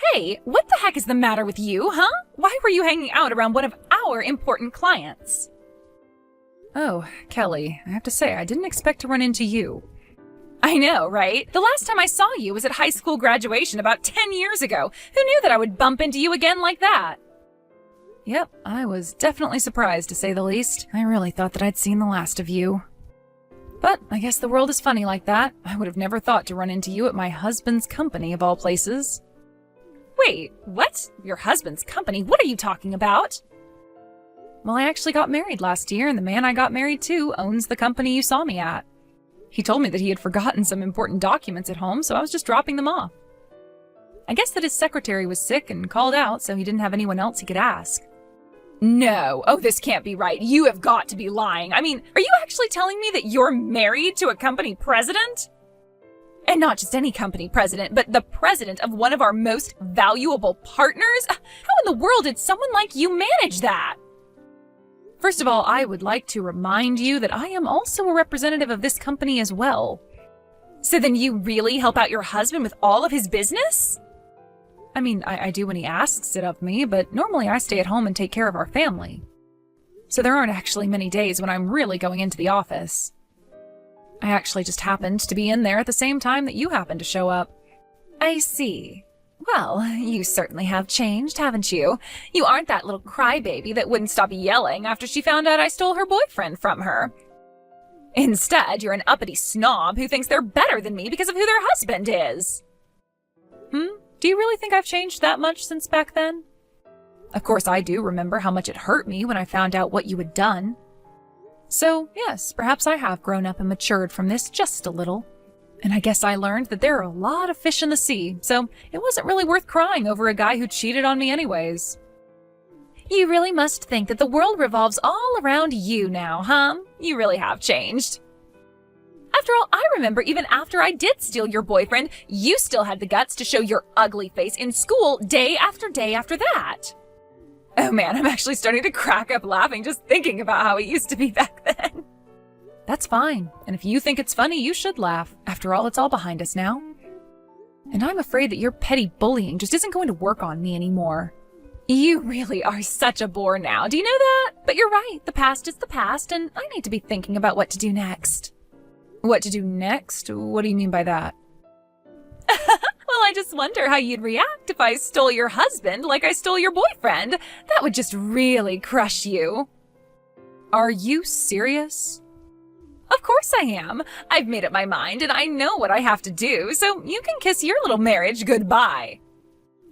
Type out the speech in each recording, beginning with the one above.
Hey, what the heck is the matter with you, huh? Why were you hanging out around one of our important clients? Oh, Kelly, I have to say, I didn't expect to run into you. I know, right? The last time I saw you was at high school graduation about 10 years ago. Who knew that I would bump into you again like that? Yep, I was definitely surprised, to say the least. I really thought that I'd seen the last of you. But I guess the world is funny like that. I would have never thought to run into you at my husband's company, of all places. Wait, what? Your husband's company? What are you talking about? Well, I actually got married last year, and the man I got married to owns the company you saw me at. He told me that he had forgotten some important documents at home, so I was just dropping them off. I guess that his secretary was sick and called out, so he didn't have anyone else he could ask. No. Oh, this can't be right. You have got to be lying. I mean, are you actually telling me that you're married to a company president? And not just any company president, but the president of one of our most valuable partners? How in the world did someone like you manage that? First of all, I would like to remind you that I am also a representative of this company as well. So then you really help out your husband with all of his business? I mean, I do when he asks it of me, but normally I stay at home and take care of our family. So there aren't actually many days when I'm really going into the office. I actually just happened to be in there at the same time that you happened to show up. I see. Well, you certainly have changed, haven't you? You aren't that little crybaby that wouldn't stop yelling after she found out I stole her boyfriend from her. Instead, you're an uppity snob who thinks they're better than me because of who their husband is. Do you really think I've changed that much since back then? Of course, I do remember how much it hurt me when I found out what you had done. So, yes, perhaps I have grown up and matured from this just a little. And I guess I learned that there are a lot of fish in the sea, so it wasn't really worth crying over a guy who cheated on me anyways. You really must think that the world revolves all around you now, huh? You really have changed. After all, I remember even after I did steal your boyfriend, you still had the guts to show your ugly face in school day after day after that. Oh man, I'm actually starting to crack up laughing just thinking about how it used to be back then. That's fine, and if you think it's funny, you should laugh. After all, it's all behind us now. And I'm afraid that your petty bullying just isn't going to work on me anymore. You really are such a bore now, do you know that? But you're right, the past is the past, and I need to be thinking about what to do next. What to do next? What do you mean by that? Well, I just wonder how you'd react if I stole your husband like I stole your boyfriend. That would just really crush you. Are you serious? Of course I am. I've made up my mind and I know what I have to do, so you can kiss your little marriage goodbye.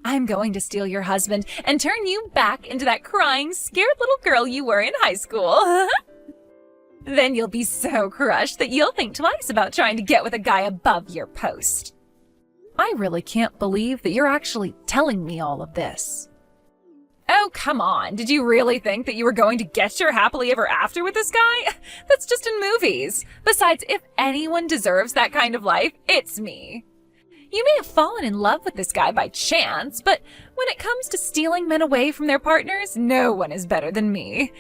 I'm going to steal your husband and turn you back into that crying, scared little girl you were in high school. Then you'll be so crushed that you'll think twice about trying to get with a guy above your post. I really can't believe that you're actually telling me all of this. Oh, come on. Did you really think that you were going to get your happily ever after with this guy? That's just in movies. Besides, if anyone deserves that kind of life, it's me. You may have fallen in love with this guy by chance, but when it comes to stealing men away from their partners, no one is better than me.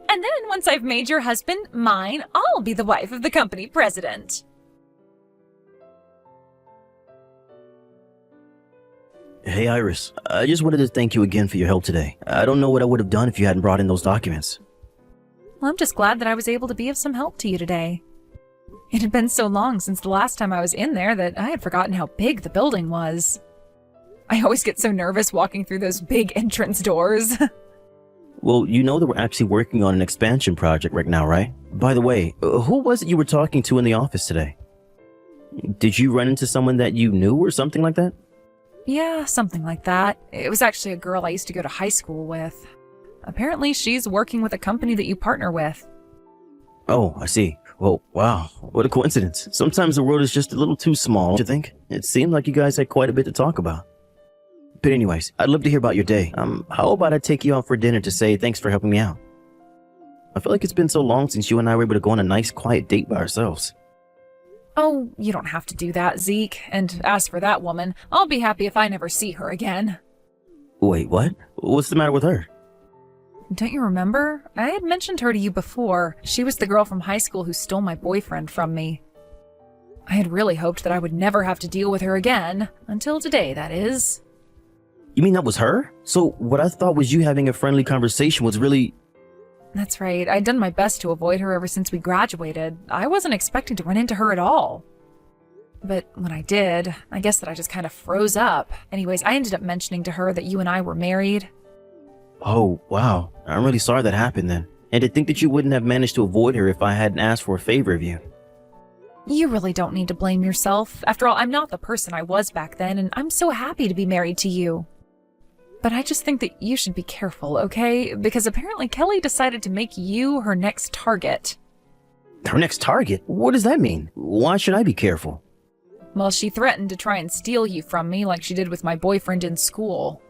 And then once I've made your husband mine, I'll be the wife of the company president. Hey, Iris. I just wanted to thank you again for your help today. I don't know what I would have done if you hadn't brought in those documents. Well, I'm just glad that I was able to be of some help to you today. It had been so long since the last time I was in there that I had forgotten how big the building was. I always get so nervous walking through those big entrance doors. Well, you know that we're actually working on an expansion project right now, right? By the way, who was it you were talking to in the office today? Did you run into someone that you knew or something like that? Yeah, something like that. It was actually a girl I used to go to high school with. Apparently, she's working with a company that you partner with. Oh, I see. Well, wow, what a coincidence. Sometimes the world is just a little too small, don't you think? It seemed like you guys had quite a bit to talk about. But anyways, I'd love to hear about your day. How about I take you out for dinner to say thanks for helping me out? I feel like it's been so long since you and I were able to go on a nice, quiet date by ourselves. Oh, you don't have to do that, Zeke. And as for that woman, I'll be happy if I never see her again. Wait, what? What's the matter with her? Don't you remember? I had mentioned her to you before. She was the girl from high school who stole my boyfriend from me. I had really hoped that I would never have to deal with her again. Until today, that is. You mean that was her? So what I thought was you having a friendly conversation was really... That's right. I'd done my best to avoid her ever since we graduated. I wasn't expecting to run into her at all. But when I did, I guess that I just kind of froze up. Anyways, I ended up mentioning to her that you and I were married. Oh, wow. I'm really sorry that happened then. And to think that you wouldn't have managed to avoid her if I hadn't asked for a favor of you. You really don't need to blame yourself. After all, I'm not the person I was back then, and I'm so happy to be married to you. But I just think that you should be careful, okay? Because apparently Kelly decided to make you her next target. Her next target? What does that mean? Why should I be careful? Well, she threatened to try and steal you from me like she did with my boyfriend in school.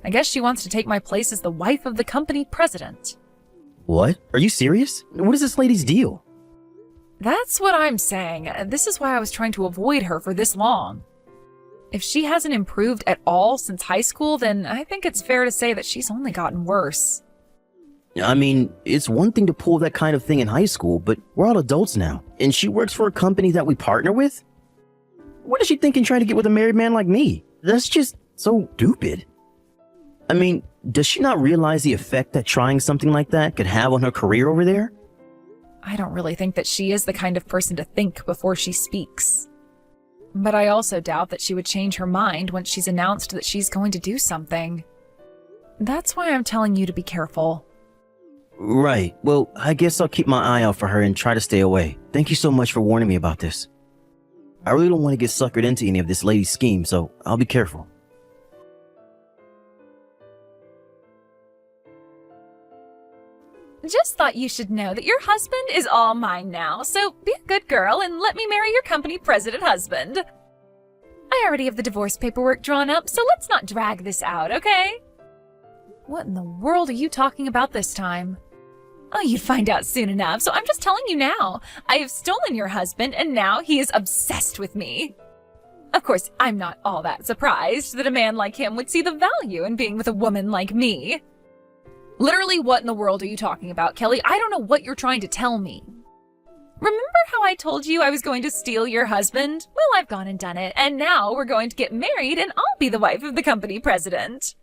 I guess she wants to take my place as the wife of the company president. What? Are you serious? What is this lady's deal? That's what I'm saying. This is why I was trying to avoid her for this long. If she hasn't improved at all since high school, then I think it's fair to say that she's only gotten worse. I mean, it's one thing to pull that kind of thing in high school, but we're all adults now, and she works for a company that we partner with? What is she thinking trying to get with a married man like me? That's just so stupid. I mean, does she not realize the effect that trying something like that could have on her career over there? I don't really think that she is the kind of person to think before she speaks. But I also doubt that she would change her mind once she's announced that she's going to do something. That's why I'm telling you to be careful. Right. Well, I guess I'll keep my eye out for her and try to stay away. Thank you so much for warning me about this. I really don't want to get suckered into any of this lady's scheme, so I'll be careful. Just thought you should know that your husband is all mine now, so be a good girl and let me marry your company president husband. I already have the divorce paperwork drawn up, so let's not drag this out, okay? What in the world are you talking about this time? Oh, you'd find out soon enough, so I'm just telling you now. I have stolen your husband, and now he is obsessed with me. Of course, I'm not all that surprised that a man like him would see the value in being with a woman like me. Literally, what in the world are you talking about, Kelly? I don't know what you're trying to tell me. Remember how I told you I was going to steal your husband? Well, I've gone and done it, and now we're going to get married, and I'll be the wife of the company president.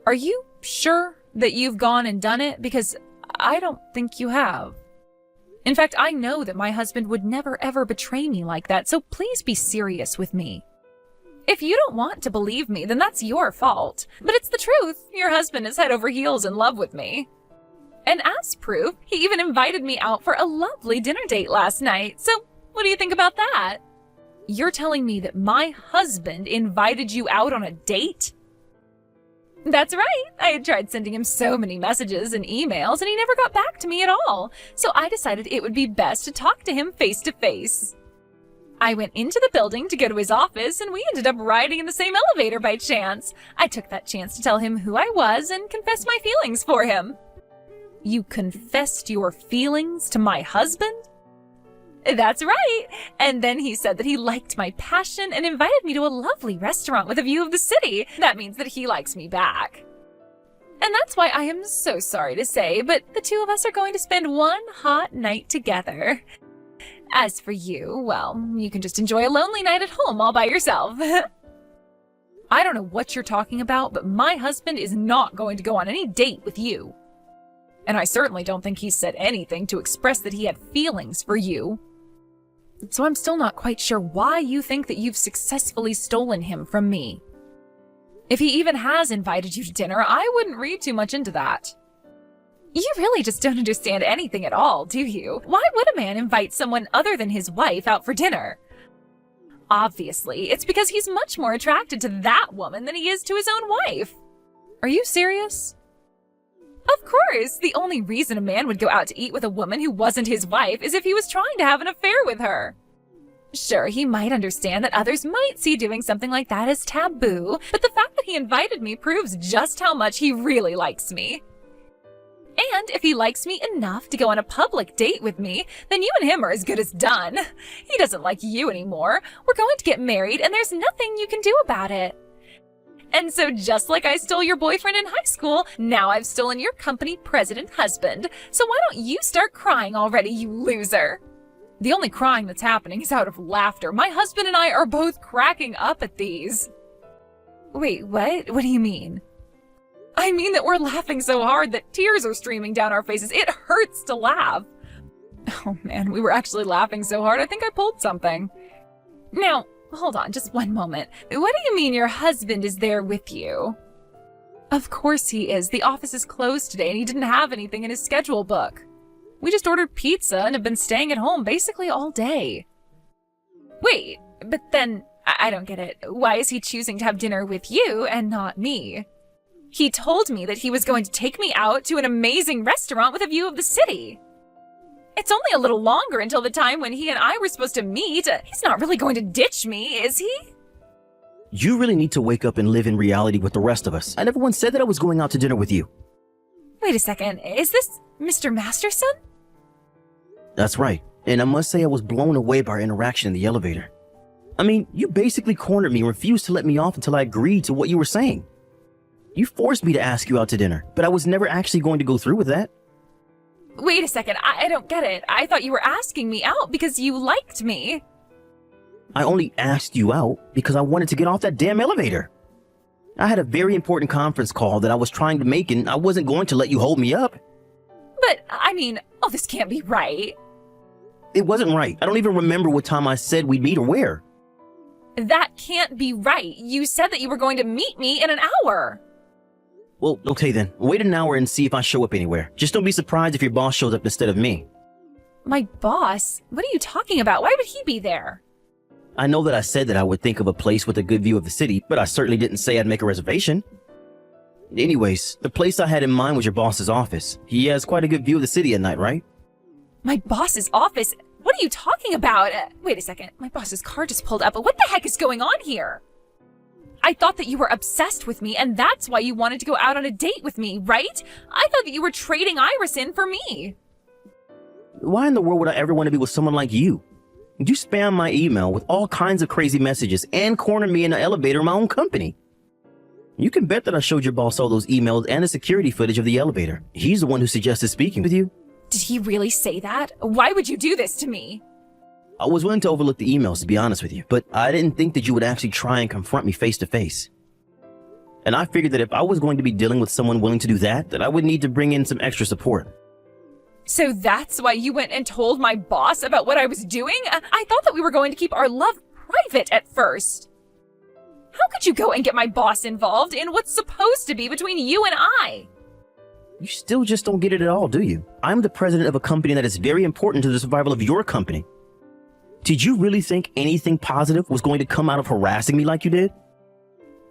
Are you sure that you've gone and done it? Because I don't think you have. In fact, I know that my husband would never ever betray me like that, so please be serious with me. If you don't want to believe me, then that's your fault. But it's the truth. Your husband is head over heels in love with me. And as proof, he even invited me out for a lovely dinner date last night. So what do you think about that? You're telling me that my husband invited you out on a date? That's right. I had tried sending him so many messages and emails, and he never got back to me at all. So I decided it would be best to talk to him face to face. I went into the building to go to his office, and we ended up riding in the same elevator by chance. I took that chance to tell him who I was and confess my feelings for him. You confessed your feelings to my husband? That's right. And then he said that he liked my passion and invited me to a lovely restaurant with a view of the city. That means that he likes me back. And that's why I am so sorry to say, but the two of us are going to spend one hot night together. As for you, well, you can just enjoy a lonely night at home all by yourself. I don't know what you're talking about, but my husband is not going to go on any date with you. And I certainly don't think he's said anything to express that he had feelings for you. So I'm still not quite sure why you think that you've successfully stolen him from me. If he even has invited you to dinner, I wouldn't read too much into that. You really just don't understand anything at all, do you? Why would a man invite someone other than his wife out for dinner? Obviously, it's because he's much more attracted to that woman than he is to his own wife. Are you serious? Of course, the only reason a man would go out to eat with a woman who wasn't his wife is if he was trying to have an affair with her. Sure, he might understand that others might see doing something like that as taboo, but the fact that he invited me proves just how much he really likes me. And if he likes me enough to go on a public date with me, then you and him are as good as done. He doesn't like you anymore. We're going to get married, and there's nothing you can do about it. And so just like I stole your boyfriend in high school, now I've stolen your company president husband. So why don't you start crying already, you loser? The only crying that's happening is out of laughter. My husband and I are both cracking up at these. Wait, what? What do you mean? I mean that we're laughing so hard that tears are streaming down our faces. It hurts to laugh. Oh man, we were actually laughing so hard I think I pulled something. Now, hold on just one moment. What do you mean your husband is there with you? Of course he is. The office is closed today and he didn't have anything in his schedule book. We just ordered pizza and have been staying at home basically all day. Wait, but then, I don't get it. Why is he choosing to have dinner with you and not me? He told me that he was going to take me out to an amazing restaurant with a view of the city. It's only a little longer until the time when he and I were supposed to meet. He's not really going to ditch me, is he? You really need to wake up and live in reality with the rest of us. I never once said that I was going out to dinner with you. Wait a second, is this Mr. Masterson? That's right, and I must say I was blown away by our interaction in the elevator. I mean, you basically cornered me and refused to let me off until I agreed to what you were saying. You forced me to ask you out to dinner, but I was never actually going to go through with that. Wait a second, I don't get it. I thought you were asking me out because you liked me. I only asked you out because I wanted to get off that damn elevator. I had a very important conference call that I was trying to make and I wasn't going to let you hold me up. But, I mean, oh, this can't be right. It wasn't right. I don't even remember what time I said we'd meet or where. That can't be right. You said that you were going to meet me in an hour. Well, okay then. Wait an hour and see if I show up anywhere. Just don't be surprised if your boss shows up instead of me. My boss? What are you talking about? Why would he be there? I know that I said that I would think of a place with a good view of the city, but I certainly didn't say I'd make a reservation. Anyways, the place I had in mind was your boss's office. He has quite a good view of the city at night, right? My boss's office? What are you talking about? Wait a second. My boss's car just pulled up. What the heck is going on here? I thought that you were obsessed with me, and that's why you wanted to go out on a date with me, right? I thought that you were trading Iris in for me. Why in the world would I ever want to be with someone like you? You spam my email with all kinds of crazy messages and corner me in the elevator in my own company. You can bet that I showed your boss all those emails and the security footage of the elevator. He's the one who suggested speaking with you. Did he really say that? Why would you do this to me? I was willing to overlook the emails, to be honest with you, but I didn't think that you would actually try and confront me face to face. And I figured that if I was going to be dealing with someone willing to do that, I would need to bring in some extra support. So that's why you went and told my boss about what I was doing? I thought that we were going to keep our love private at first. How could you go and get my boss involved in what's supposed to be between you and I? You still just don't get it at all, do you? I'm the president of a company that is very important to the survival of your company. Did you really think anything positive was going to come out of harassing me like you did?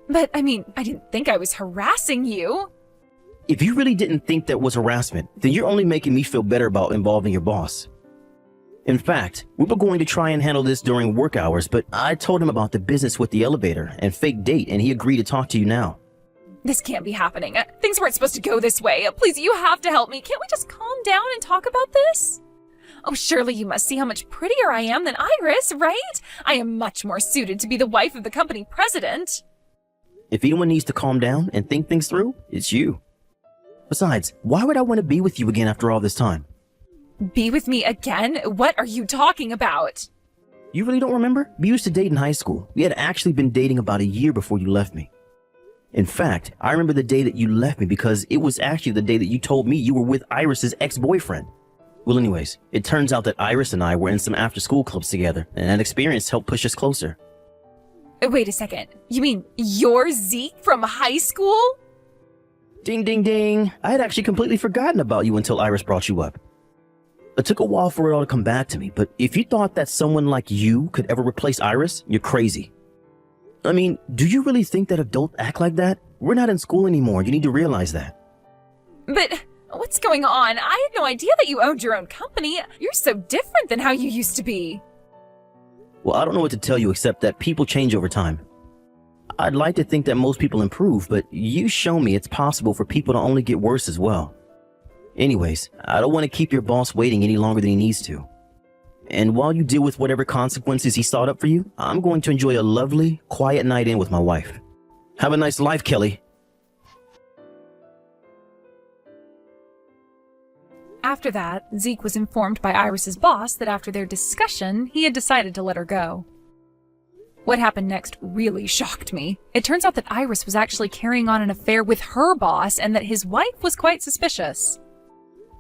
But, I mean, I didn't think I was harassing you. If you really didn't think that was harassment, then you're only making me feel better about involving your boss. In fact, we were going to try and handle this during work hours, but I told him about the business with the elevator and fake date, and he agreed to talk to you now. This can't be happening. Things weren't supposed to go this way. Please, you have to help me. Can't we just calm down and talk about this? Oh, surely you must see how much prettier I am than Iris, right? I am much more suited to be the wife of the company president. If anyone needs to calm down and think things through, it's you. Besides, why would I want to be with you again after all this time? Be with me again? What are you talking about? You really don't remember? We used to date in high school. We had actually been dating about a year before you left me. In fact, I remember the day that you left me because it was actually the day that you told me you were with Iris's ex-boyfriend. Well, anyways, it turns out that Iris and I were in some after-school clubs together, and that experience helped push us closer. Wait a second. You mean you're Zeke from high school? Ding, ding, ding. I had actually completely forgotten about you until Iris brought you up. It took a while for it all to come back to me, but if you thought that someone like you could ever replace Iris, you're crazy. I mean, do you really think that adults act like that? We're not in school anymore. You need to realize that. But what's going on? I had no idea that you owned your own company. You're so different than how you used to be. Well, I don't know what to tell you except that people change over time. I'd like to think that most people improve, but you show me it's possible for people to only get worse as well. Anyways, I don't want to keep your boss waiting any longer than he needs to. And while you deal with whatever consequences he sought up for you, I'm going to enjoy a lovely, quiet night in with my wife. Have a nice life, Kelly. After that, Zeke was informed by Iris's boss that after their discussion, he had decided to let her go. What happened next really shocked me. It turns out that Iris was actually carrying on an affair with her boss and that his wife was quite suspicious.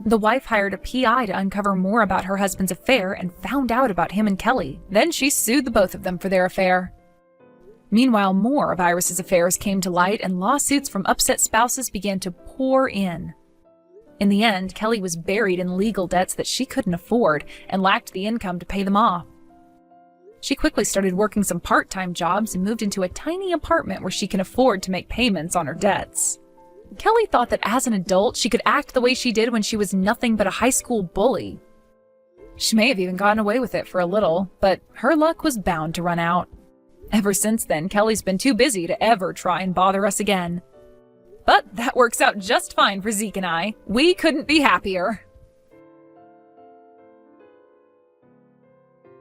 The wife hired a PI to uncover more about her husband's affair and found out about him and Kelly. Then she sued the both of them for their affair. Meanwhile, more of Iris's affairs came to light and lawsuits from upset spouses began to pour in. In the end, Kelly was buried in legal debts that she couldn't afford and lacked the income to pay them off. She quickly started working some part-time jobs and moved into a tiny apartment where she can afford to make payments on her debts. Kelly thought that as an adult, she could act the way she did when she was nothing but a high school bully. She may have even gotten away with it for a little, but her luck was bound to run out. Ever since then, Kelly's been too busy to ever try and bother us again. But that works out just fine for Zeke and I. We couldn't be happier.